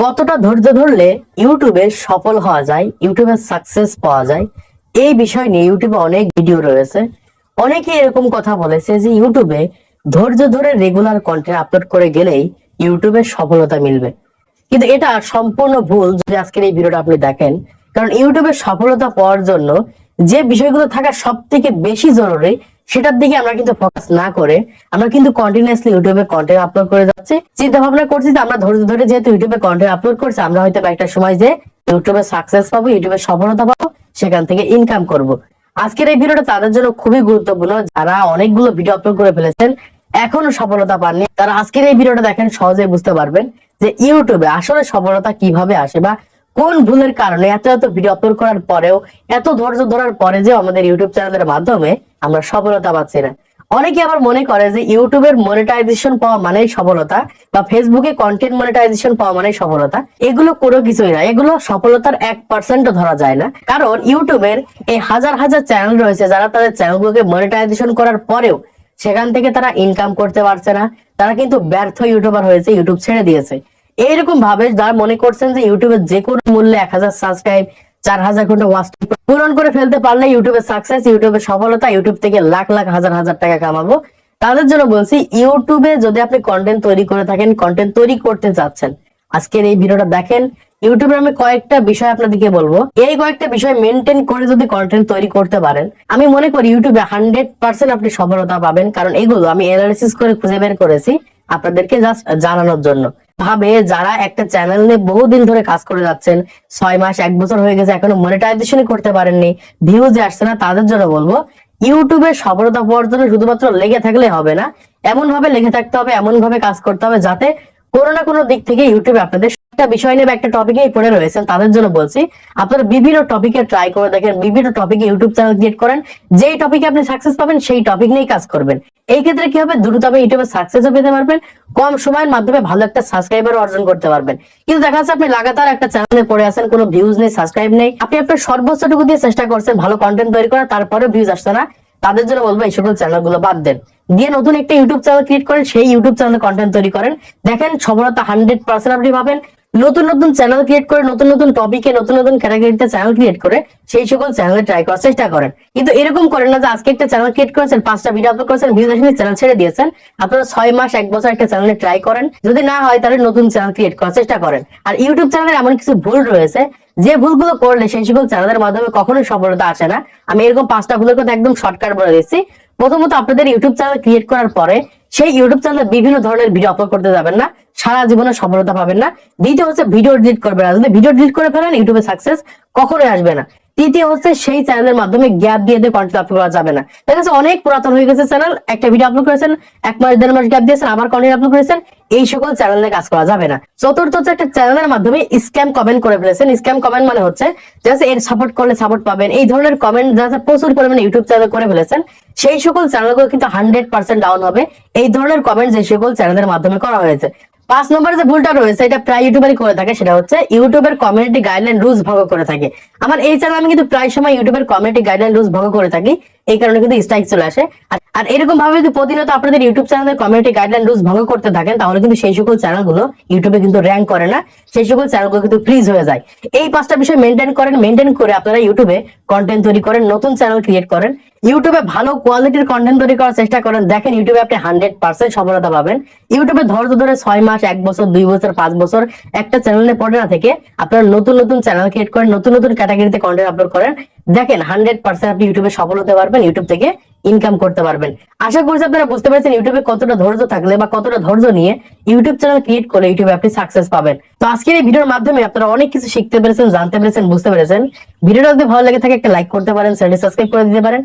কতটা ধৈর্য ধরলে ইউটিউবে সফল হওয়া যায়, ইউটিউবে সাকসেস পাওয়া যায়, এই বিষয় নিয়ে ইউটিউবে অনেক ভিডিও রয়েছে। অনেকে এরকম কথা বলেছে যে ইউটিউবে ধৈর্য ধরে রেগুলার কন্টেন্ট আপলোড করে গেলেই ইউটিউবে সফলতা মিলবে, কিন্তু এটা সম্পূর্ণ ভুল যদি আজকের এই ভিডিওটা আপনি দেখেন। কারণ ইউটিউবে সফলতা পাওয়ার জন্য যে বিষয়গুলো থাকা সব থেকে বেশি জরুরি সেটার দিকে আমরা কিন্তু ফোকাস না করে আমরা কিন্তু কন্টিনিউয়াসলি ইউটিউবে কন্টেন্ট আপলোড করে যাচ্ছি। চিন্তা ভাবনা করছি যে আমরা ধৈর্য ধরে যেহেতু ইউটিউবে কন্টেন্ট আপলোড করছি, আমরা হয়তো একটা সময় যে ইউটিউবে সাকসেস পাবো, ইউটিউবে সফলতা পাবো, সেখান থেকে ইনকাম করব। আজকের এই ভিডিওটা তাদের জন্য খুবই গুরুত্বপূর্ণ যারা অনেকগুলো ভিডিও আপলোড করে ফেলেছেন, এখনো সফলতা পাননি। তারা আজকের এই ভিডিওটা দেখেন, সহজেই বুঝতে পারবেন যে ইউটিউবে আসলে সফলতা কিভাবে আসে বা কোন ভুলের কারণে এত এত ভিডিও আপলোড করার পরেও, এত ধৈর্য ধরার পরে যে আমাদের ইউটিউব চ্যানেলের মাধ্যমে আমরা সফলতা পাচ্ছি না। অনেকে আবার মনে করে যে ইউটিউবের মনিটাইজেশন পাওয়া মানেই সফলতা বা ফেসবুকে কন্টেন্ট মনিটাইজেশন পাওয়া মানেই সফলতা। এগুলো কোনো কিছুই না, এগুলো সফলতার 1% ধরা যায় না। কারণ ইউটিউবের এই হাজার হাজার চ্যানেল রয়েছে যারা তাদের চ্যানেলগুলোকে মনিটাইজেশন করার পরেও সেখান থেকে তারা ইনকাম করতে পারছে না, তারা কিন্তু ব্যর্থ ইউটিউবার হয়েছে, ইউটিউব ছেড়ে দিয়েছে। এইরকম ভাবে যারা মনে করছেন যে ইউটিউবে যে কোনো মূল্যে 1000 সাবস্ক্রাইব, 4000 ঘন্টা ওয়াচ পূরণ করে ফেলতে পারলে ইউটিউবে সাকসেস, ইউটিউবে সফলতা, ইউটিউব থেকে লাখ লাখ হাজার হাজার টাকা কামাবো, তাদের জন্য বলছি ইউটিউবে যদি আপনি কন্টেন্ট তৈরি করে থাকেন, কন্টেন্ট তৈরি করতে চাচ্ছেন, আজকের এই ভিডিওটা দেখেন। ইউটিউবে আমি কয়েকটা বিষয় আপনাদেরকে বলবো, এই কয়েকটা বিষয় মেনটেন করে যদি কন্টেন্ট তৈরি করতে পারেন, আমি মনে করি ইউটিউবে 100% আপনি সফলতা পাবেন। কারণ এগুলো আমি অ্যানালিসিস করে খুঁজে বের করেছি আপনাদেরকে জাস্ট জানানোর জন্য। ভাবে যারা একটা চ্যানেল নিয়ে বহুদিন ধরে কাজ করে যাচ্ছেন, 6 মাস 1 বছর হয়ে গেছে, এখনো মনিটাইজেশনই করতে পারেননি, ভিউজ আসছে না, তাদের জন্য বলবো ইউটিউবে সফলতা পাওয়ার জন্য শুধুমাত্র লেগে থাকলে হবে না, এমন ভাবে লেগে থাকতে হবে, এমন ভাবে কাজ করতে হবে যাতে কোনো না কোনো দিক থেকে ইউটিউবে আপনাদের একটা বিষয় নিয়ে একটা টপিকেই পড়ে রয়েছেন, তাদের জন্য বলছি আপনারা বিভিন্ন টপিকে ট্রাই করে দেখেন, বিভিন্ন টপিকে ইউটিউব চ্যানেল ক্রিয়েট করেন, যেই টপিকে আপনি সাকসেস পাবেন সেই টপিক নিয়েই কাজ করবেন। এই ক্ষেত্রে কি হবে, দ্রুত আপনি ইউটিউবে সাকসেসও পেতে পারবেন, কম সময়ের মাধ্যমে ভালো একটা সাবস্ক্রাইবার অর্জন করতে পারবেন। কিন্তু দেখা যাচ্ছে আপনি লাগাতার একটা চ্যানেলে পড়ে আছেন, কোনো ভিউজ নেই, সাবস্ক্রাইব নেই, আপনি আপনার সর্বোচ্চটুকু দিয়ে চেষ্টা করছেন ভালো কন্টেন্ট তৈরি করার, তারপরেও ভিউজ আসছে না, তাদের জন্য বলবো এই সকল চ্যানেলগুলো বাদ দেন, দিয়ে নতুন একটা ইউটিউব চ্যানেল ক্রিয়েট করেন, সেই ইউটিউব চ্যানেলে কন্টেন্ট তৈরি করেন, দেখেন সফলতা 100% আপনি পাবেন। নতুন নতুন চ্যানেল ক্রিয়েট করে, নতুন নতুন টপিকে, নতুন নতুন ক্যাটাগরিতে চ্যানেল ক্রিয়েট করে সেই সকল চ্যানেলে ট্রাই করার চেষ্টা করেন। কিন্তু এরকম করেন না যে আজকে একটা চ্যানেল ক্রিয়েট করেছেন, 5টা ভিডিও আপলোড করেছেন, ভিউজ আসেনি, চ্যানেল ছেড়ে দিয়েছেন। আপনারা 6 মাস 1 বছর একটা চ্যানেলে ট্রাই করেন, যদি না হয় তাহলে নতুন চ্যানেল ক্রিয়েট করার চেষ্টা করেন। আর ইউটিউব চ্যানেলে এমন কিছু ভুল রয়েছে যে ভুলগুলো করলে সেই সকল চ্যানেলের মাধ্যমে কখনোই সফলতা আসে না। আমি এরকম 5টা ভুলের কথা একদম শর্টকাট বলে দিচ্ছি। প্রথমত, আপনাদের ইউটিউব চ্যানেল ক্রিয়েট করার পরে সেই ইউটিউব চ্যানেলে বিভিন্ন ধরনের ভিডিও আপলোড করতে যাবেন না, সারা জীবনে সফলতা পাবেন না। দ্বিতীয় হচ্ছে ভিডিও ডিলিট করবেন না, যদি ভিডিও ডিলিট করে ফেলেন ইউটিউবে সাকসেস কখনোই আসবে না। তৃতীয় হচ্ছে সেই চ্যানেলের মাধ্যমে গ্যাপ দিয়ে কন্টেন্ট আপলোড করা যাবে না। দেখা যাচ্ছে অনেক পুরাতন হয়ে গেছে চ্যানেল, একটা ভিডিও আপলোড করেছেন, 1 মাস 1.5 মাস গ্যাপ দিয়েছেন, আবার কন্টেন্ট আপলোড করেছেন, এই সকল চ্যানেলে কাজ করা যাবে না। চতুর্থ হচ্ছে একটা চ্যানেলের মাধ্যমে স্ক্যাম কমেন্ট করে ফেলেছেন। স্ক্যাম কমেন্ট মানে হচ্ছে জাস্ট এর সাপোর্ট করলে সাপোর্ট পাবেন, এই ধরনের কমেন্ট যারা প্রচুর পরিমাণে ইউটিউব চ্যানেল করে ফেলেছেন, সেই সকল চ্যানেলগুলো কিন্তু 100% ডাউন হবে এই ধরনের কমেন্ট যে সকল চ্যানেলের মাধ্যমে করা হয়েছে। 5 নম্বরে যে ভুলটা রয়েছে, এটা প্রায় ইউটিউবারই করে থাকে, সেটা হচ্ছে ইউটিউবের কমিউনিটি গাইডলাইন রুলস ভঙ্গ করে থাকে। আমার এই চ্যানেলে আমি কিন্তু প্রায় সময় ইউটিউবের কমিউনিটি গাইডলাইন রুলস ভঙ্গ করে থাকি, এই কারণে কিন্তু স্ট্রাইক চলে আসে। আর এরকম ভাবে যদি প্রতিনিয়ত আপনাদের ইউটিউব চ্যানেলের কমিউনিটি গাইডলাইন রুলস ভঙ্গ করতে থাকেন, তাহলে কিন্তু সেই সকল চ্যানেলগুলো ইউটিউবে কিন্তু র‍্যাঙ্ক করে না, সেই সকল চ্যানেলগুলো কিন্তু ফ্রিজ হয়ে যায়। এই 5টা বিষয় মেনটেন করেন, মেনটেন করে আপনারা ইউটিউবে কন্টেন্ট তৈরি করেন, নতুন চ্যানেল ক্রিয়েট করেন, ইউটিউবে ভালো কোয়ালিটির কন্টেন্ট তৈরি করার চেষ্টা করেন, দেখেন ইউটিউবে আপনি 100% সফলতা পাবেন। ইউটিউবে ধৈর্য ধরে 6 মাস 1 বছর 2 বছর 5 বছর একটা চ্যানেলে পড়ে না থেকে আপনারা নতুন নতুন চ্যানেল ক্রিয়েট করেন, নতুন নতুন ক্যাটাগরিতে কন্টেন্ট আপলোড করেন, দেখেন 100% আপনি ইউটিউবে সফল হতে পারবেন, ইউটিউব থেকে ইনকাম করতে পারবেন। আশা করছি আপনারা বুঝতে পেরেছেন ইউটিউবে কতটা ধৈর্য থাকলে বা কতটা ধৈর্য নিয়ে ইউটিউব চ্যানেল ক্রিয়েট করে ইউটিউবে আপনি সাকসেস পাবেন। তো আজকের এই ভিডিওর মাধ্যমে আপনারা অনেক কিছু শিখতে পেরেছেন, জানতে পেরেছেন, বুঝতে পেরেছেন। ভিডিওটা যদি ভালো লেগে থাকে একটা লাইক করতে পারেন, চ্যানেল সাবস্ক্রাইব করে দিতে পারেন।